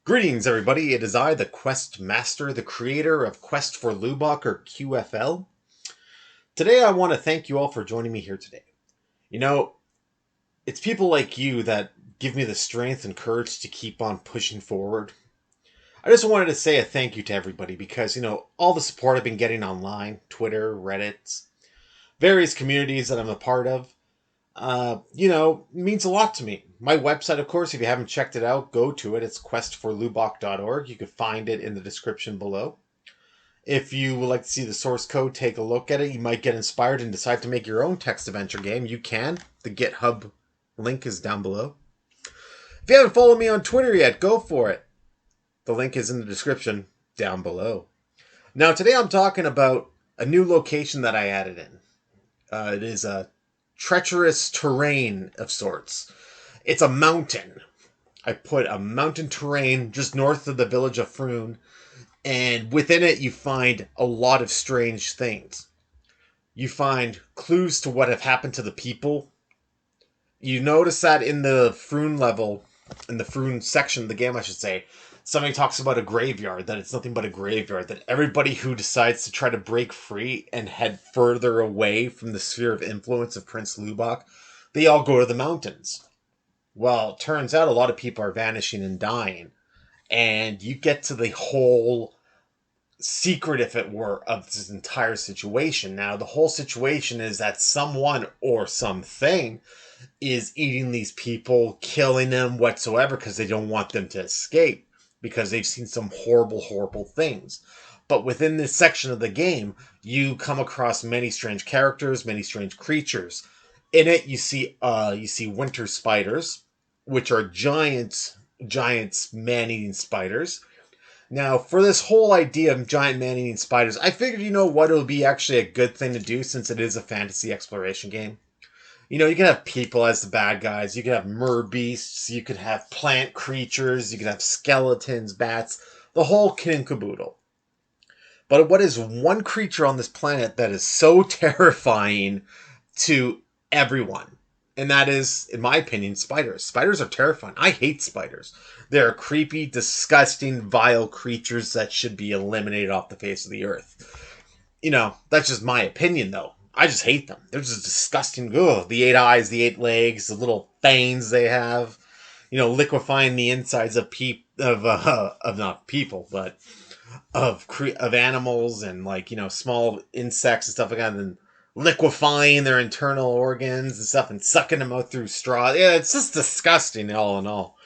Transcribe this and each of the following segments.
Greetings, everybody. It is I, the Quest Master, the creator of Quest for Lubok, or QFL. Today, I want to thank you all for joining me here today. You know, it's people like you that give me the strength and courage to keep on pushing forward. I just wanted to say a thank you to everybody because, all the support I've been getting online, Twitter, Reddit, various communities that I'm a part of, means a lot to me. My website, of course, if you haven't checked it out, go to it. It's questforlubok.org. You can find it in the description below. If you would like to see the source code, take a look at it. You might get inspired and decide to make your own text-adventure game. You can. The GitHub link is down below. If you haven't followed me on Twitter yet, go for it. The link is in the description down below. Now, today I'm talking about a new location that I added in. It is a treacherous terrain of sorts. It's a mountain. I put a mountain terrain just north of the village of Froon, and within it you find a lot of strange things. You find clues to what have happened to the people. You notice that in the Froon level, in the Froon section of the game, I should say, somebody talks about a graveyard, that it's nothing but a graveyard, that everybody who decides to try to break free and head further away from the sphere of influence of Prince Lubok, they all go to the mountains. Well, it turns out a lot of people are vanishing and dying, and you get to the whole secret, if it were, of this entire situation. Now, the whole situation is that someone or something is eating these people, killing them whatsoever, because they don't want them to escape, because they've seen some horrible, horrible things. But within this section of the game, you come across many strange characters, many strange creatures. In it, you see winter spiders, which are giants man-eating spiders. Now, for this whole idea of giant man-eating spiders, I figured, what, it would be actually a good thing to do since it is a fantasy exploration game. You can have people as the bad guys. You could have merbeasts. You could have plant creatures. You could have skeletons, bats, the whole kit and caboodle. But what is one creature on this planet that is so terrifying to everyone? And that is, in my opinion, spiders. Spiders are terrifying. I hate spiders. They're creepy, disgusting, vile creatures that should be eliminated off the face of the earth. That's just my opinion, though. I just hate them. They're just disgusting. Ugh, the 8 eyes, the 8 legs, the little fangs they have. Liquefying the insides of not people, but of animals and small insects and stuff like that, and then liquefying their internal organs and stuff and sucking them out through straw. Yeah, it's just disgusting, all in all.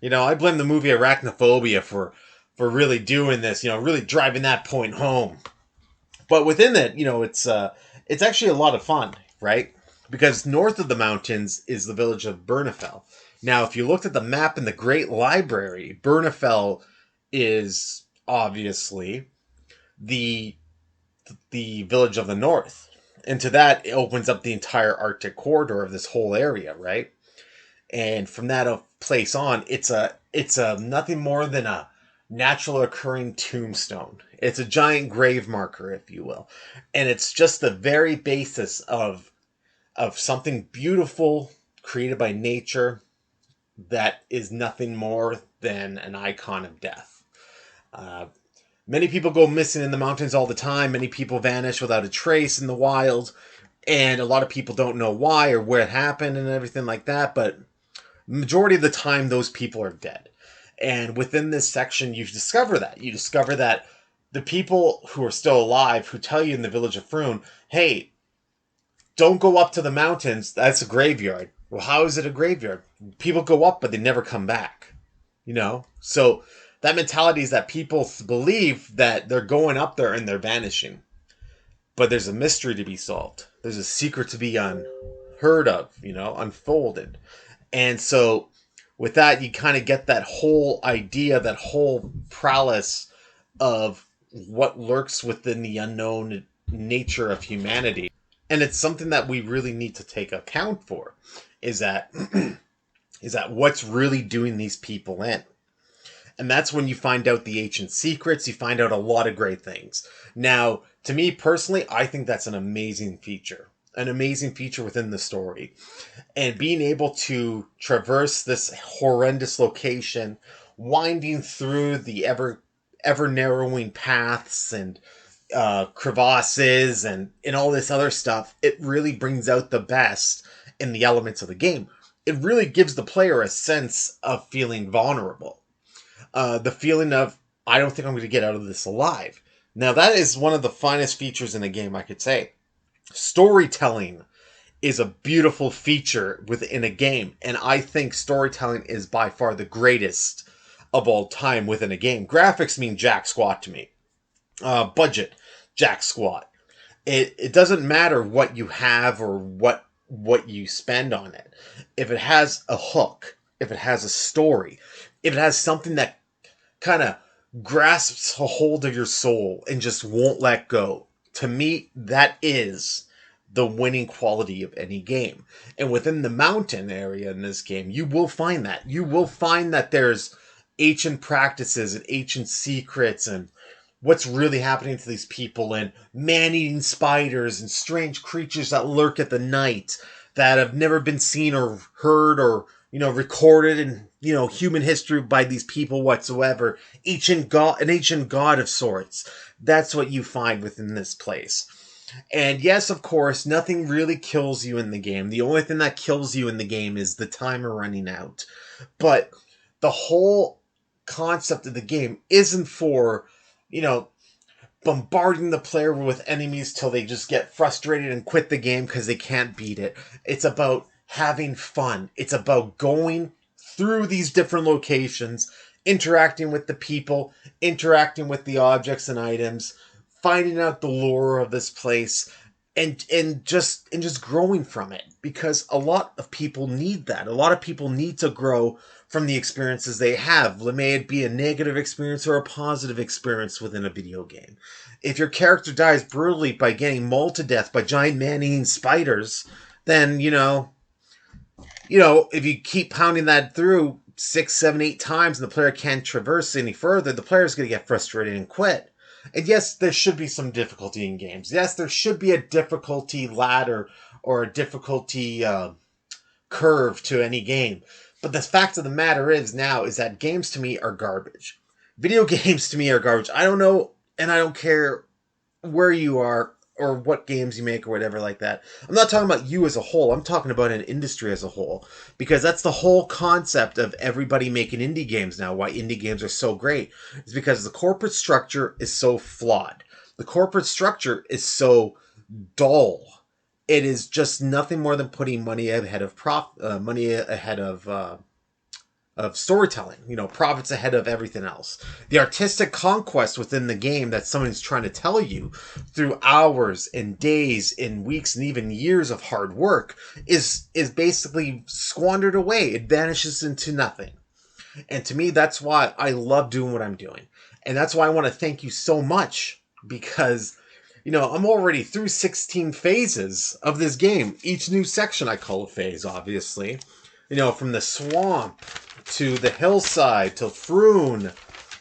I blame the movie Arachnophobia for really doing this. Really driving that point home. But within it, it's actually a lot of fun, right? Because north of the mountains is the village of Bernafell. Now, if you looked at the map in the Great Library, Bernafell is obviously the village of the north. And to that, it opens up the entire Arctic corridor of this whole area, right? And from that place on, it's a nothing more than a natural occurring tombstone. It's a giant grave marker, if you will. And it's just the very basis of something beautiful created by nature that is nothing more than an icon of death. Many people go missing in the mountains all the time. Many people vanish without a trace in the wild. And a lot of people don't know why or where it happened and everything like that. But majority of the time, those people are dead. And within this section, you discover that. You discover that the people who are still alive, who tell you in the village of Froon, hey, don't go up to the mountains. That's a graveyard. Well, how is it a graveyard? People go up, but they never come back. So that mentality is that people believe that they're going up there and they're vanishing. But there's a mystery to be solved. There's a secret to be unheard of, unfolded. And so with that, you kind of get that whole idea, that whole prowess of what lurks within the unknown nature of humanity. And it's something that we really need to take account for, is that what's really doing these people in. And that's when you find out the ancient secrets. You find out a lot of great things. Now, to me personally, I think that's an amazing feature. An amazing feature within the story. And being able to traverse this horrendous location winding through the ever narrowing paths and crevasses and all this other stuff, it really brings out the best in the elements of the game. It really gives the player a sense of feeling vulnerable. The feeling of, I don't think I'm going to get out of this alive. Now, that is one of the finest features in a game, I could say. Storytelling is a beautiful feature within a game, and I think storytelling is by far the greatest of all time within a game. Graphics mean jack squat to me. Budget, jack squat. It doesn't matter what you have or what you spend on it. If it has a hook, if it has a story, if it has something that kind of grasps a hold of your soul and just won't let go, to me, that is the winning quality of any game. And within the mountain area in this game, you will find that. You will find that there's ancient practices and ancient secrets and what's really happening to these people, and man-eating spiders and strange creatures that lurk at the night that have never been seen or heard or, recorded in, human history by these people whatsoever. An ancient god of sorts. That's what you find within this place. And yes, of course, nothing really kills you in the game. The only thing that kills you in the game is the timer running out. But the whole concept of the game isn't for, bombarding the player with enemies till they just get frustrated and quit the game because they can't beat it. It's about having fun. It's about going through these different locations, interacting with the people, interacting with the objects and items, finding out the lore of this place, and just growing from it. Because a lot of people need that. A lot of people need to grow from the experiences they have. May it be a negative experience or a positive experience within a video game. If your character dies brutally by getting mauled to death by giant man-eating spiders, then, if you keep pounding that through 6, 7, 8 times and the player can't traverse any further, the player's going to get frustrated and quit. And yes, there should be some difficulty in games. Yes, there should be a difficulty ladder or a difficulty curve to any game. But the fact of the matter is that games to me are garbage. Video games to me are garbage. I don't know, and I don't care where you are or what games you make or whatever like that. I'm not talking about you as a whole. I'm talking about an industry as a whole. Because that's the whole concept of everybody making indie games now. Why indie games are so great. It's because the corporate structure is so flawed. The corporate structure is so dull. It is just nothing more than putting money ahead of storytelling. Profits ahead of everything else. The artistic conquest within the game that someone's trying to tell you through hours and days and weeks and even years of hard work is basically squandered away. It vanishes into nothing. And to me, that's why I love doing what I'm doing. And that's why I want to thank you so much, because I'm already through 16 phases of this game. Each new section I call a phase, obviously. From the swamp to the hillside to Froon,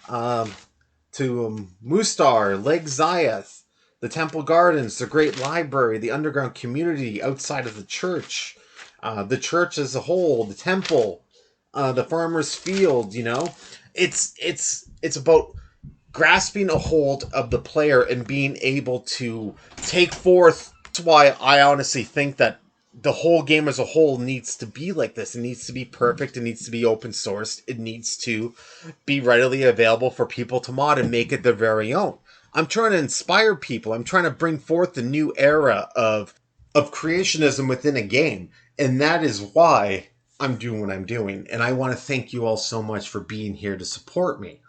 to Mustar, Lake Zayeth, the Temple Gardens, the Great Library, the underground community outside of the church as a whole, the temple, the farmer's field. It's about grasping a hold of the player and being able to take forth. That's why I honestly think that the whole game as a whole needs to be like this. It needs to be perfect. It needs to be open sourced. It needs to be readily available for people to mod and make it their very own. I'm trying to inspire people. I'm trying to bring forth the new era of creationism within a game. And that is why I'm doing what I'm doing. And I want to thank you all so much for being here to support me.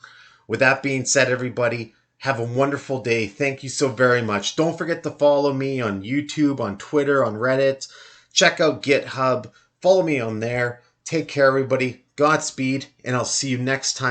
With that being said, everybody, have a wonderful day. Thank you so very much. Don't forget to follow me on YouTube, on Twitter, on Reddit. Check out GitHub. Follow me on there. Take care, everybody. Godspeed, and I'll see you next time.